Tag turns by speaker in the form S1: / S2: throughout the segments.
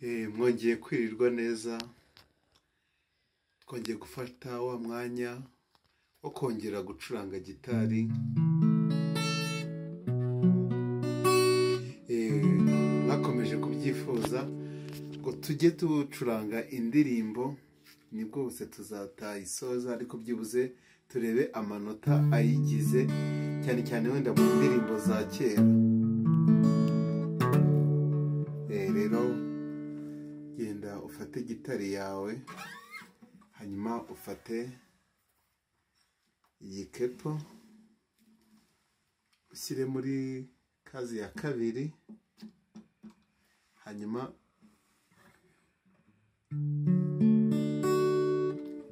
S1: mwongeye kwirirwa neza, twongeye gufata wa mwanya wo kongera gucuranga gitari. Mwakomeje kubyifuza ngo tujye ducuranga indirimbo, nibwo bose tuzatayisoza, ariko byibuze turebe amanota ayigize, cyane cyane wenda mu ndirimbo za kera. Rero genda ufate gitari yawe, hanyuma ufate iyi kepo ushyire muri kazi ya kabiri, hanyuma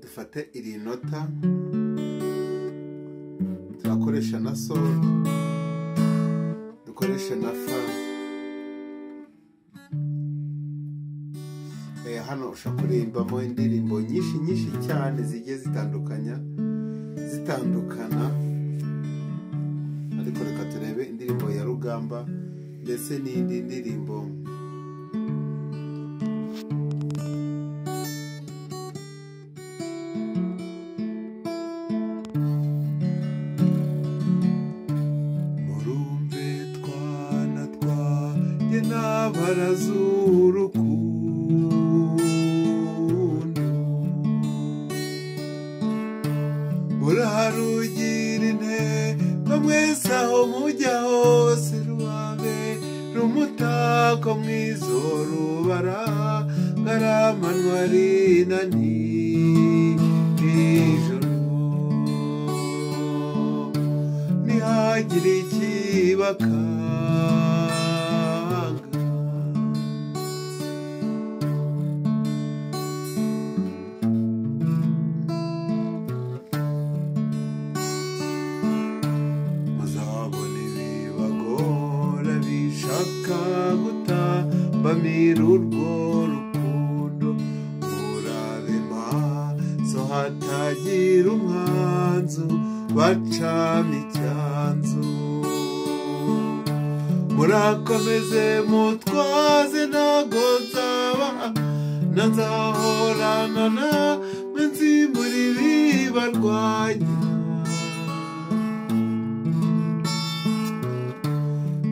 S1: dufate iri nota, turakoresha na sol, dukoresha na fa. Hano ushobora kuririmbamo indirimbo nyinshi cyane zigiye zitandukana, ariko reka turebe indirimbo ya Rugamba ndetse n'indi ndirimbo. Murumve twana twanjye n'abaraz'urukundo, murarugira intego mwese aho mujya hose, rubabe rumutako mwizo rubaramanwa rina nijoro, ntihagire ikibakanga. Shaka gutambamira urwo rukundo, murabe maso hatagira umwanzu bacamo icyanzu, murakomeze mutwaze ntago nzaba nzahorana namwe nzimbura ibibarwanya.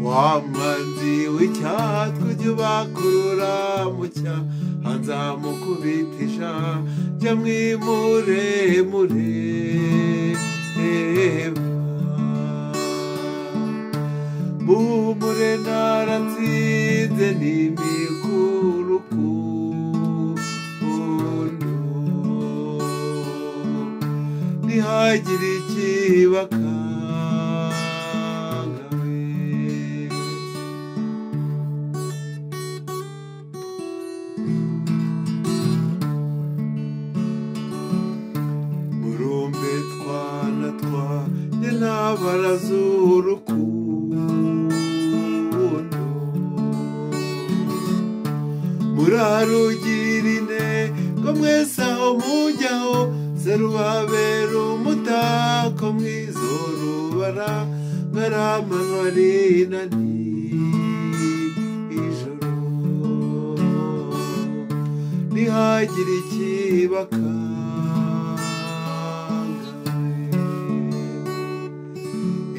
S1: Wa mwanzi w'icyatwe ujya ubakurura mu cyaha, nzamukubitisha jya mwimuremureba, mumure naratsinze n'imikurukundo, ntihagire ikibakanga. Murumve twana twanjye n'abaraz'urukundo, murarugira intego mwese aho mujya hose, rubabera umutako mwizo rubaramanwa rina nijoro, ntihagire ikibakanga.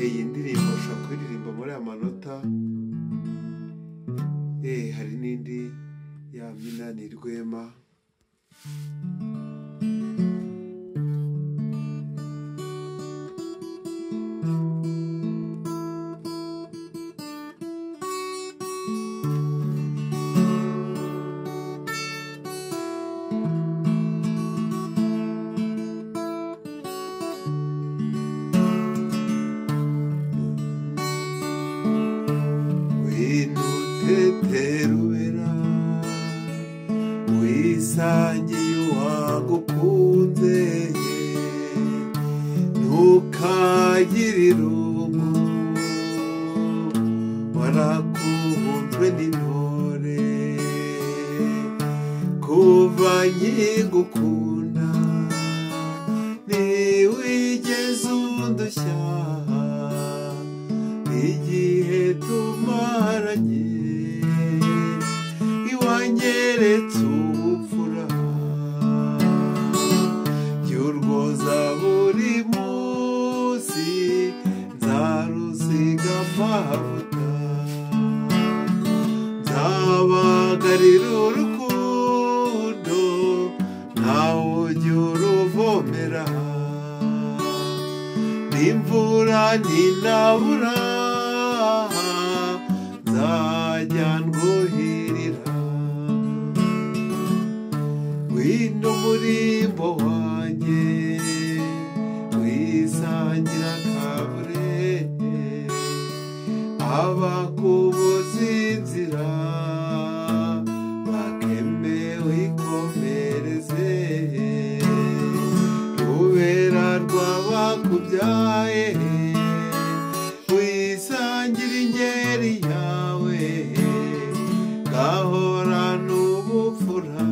S1: Iyi ndirimbo ushobora kuririmba muri aya manota. Hari n'indi ya Minani Rwema. Teterubera wisangiye uwagukunze, ntukagire irungu, warakunzwe n'intore kuva nkigukunda, ntiwigeze undushya igihe tumaranye, iwanjye wanyeretse ubupfura y'urwoza buri munsi nzarusiga amavuta nzabagarira urukundo ntawe ujya uruvomera n'imvura ntinabura nzajya ndwuhirira wino murimbo wanjye wisangira kabure abakubuza inzira bakemewe ikomereze rubera rw'abakubyaye wisangira ingeri yawe gahorana ubupfura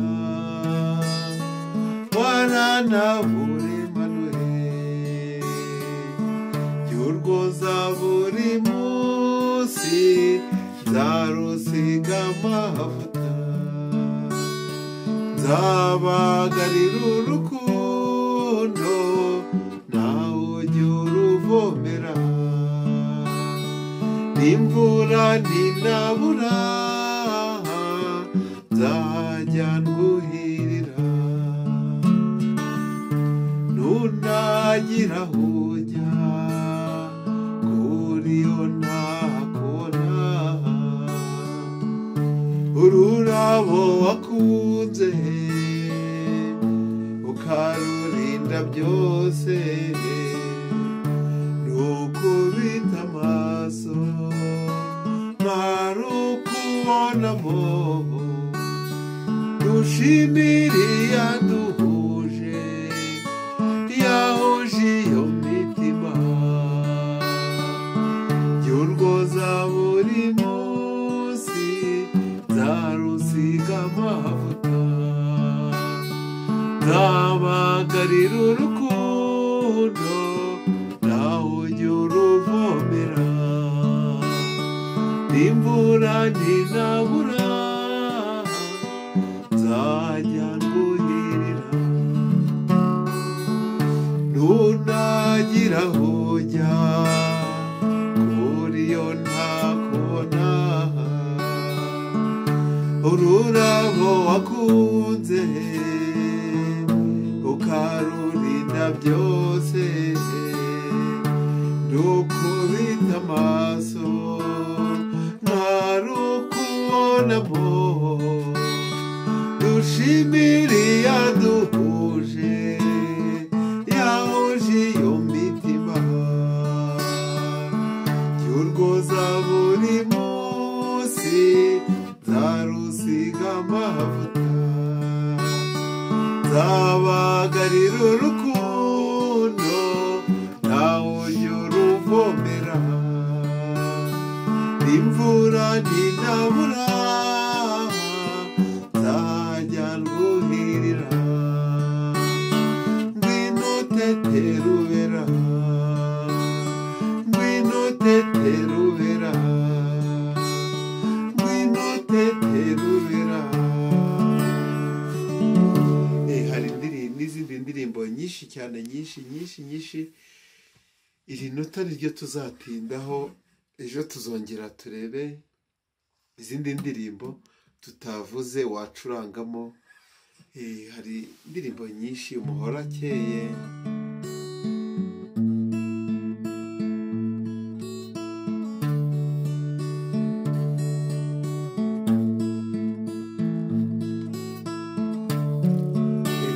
S1: waranabure Emmanuel y'urwoza buri munsi nzarusiga amavuta nzabagarira urukundo nawe ujya uruvomera n'imvura ntinabura nzajya ndwuhirira nunagira aho ujya kuri yo ntakubona ururabo wakunze ukarurinda byose nukubita amaso ntarukubonamo dushimire yaduhuje yahuje iyo mitima y'urwoza buri munsi nzarusiga amavuta nzabagarira urukundo nawe ujya uruvomera n'imvura ntinabura nzajya ndwuhirira nunagira aho ujya kuri yo ntakubona ururabo wakunze ukarurinda byose nukubita amaso ntarukubonamo dushimire yaduhuje yahuje iyo mitima y'urwoza buri munsi nzarusiga amavuta nzabagarira urukundo nawe ujya uruvomera n'imvura ntinabura nzajya ndwuhirira ngwino teterubera ngwino teterubera ngwino teterubera. Hari n'izindi ndirimbo nyinshi cyane nyinshi iri nota niryo tuzatindaho ejo tuzongera turebe izindi ndirimbo tutavuze wacurangamo hari indirimbo nyinshi umuhora akeye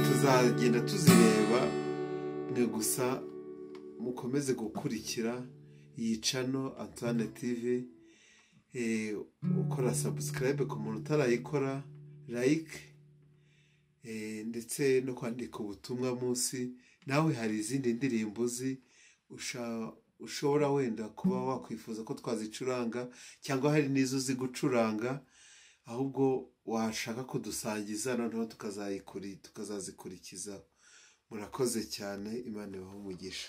S1: tuzagenda tuzireba mwe gusa mukomeze gukurikira iyi channel Antoine TV ukora subscribe ku muntu utarayikora like ndetse no kwandika ubutumwa munsi nawe hari izindi ndirimbo uzi ushobora wenda kuba wakwifuza ko twazicuranga cyangwa hari n'izo uzi gucuranga ahubwo washaka kudusangiza noneho tukazazikurikiza. Murakoze cyane, Imana ibahe umugisha.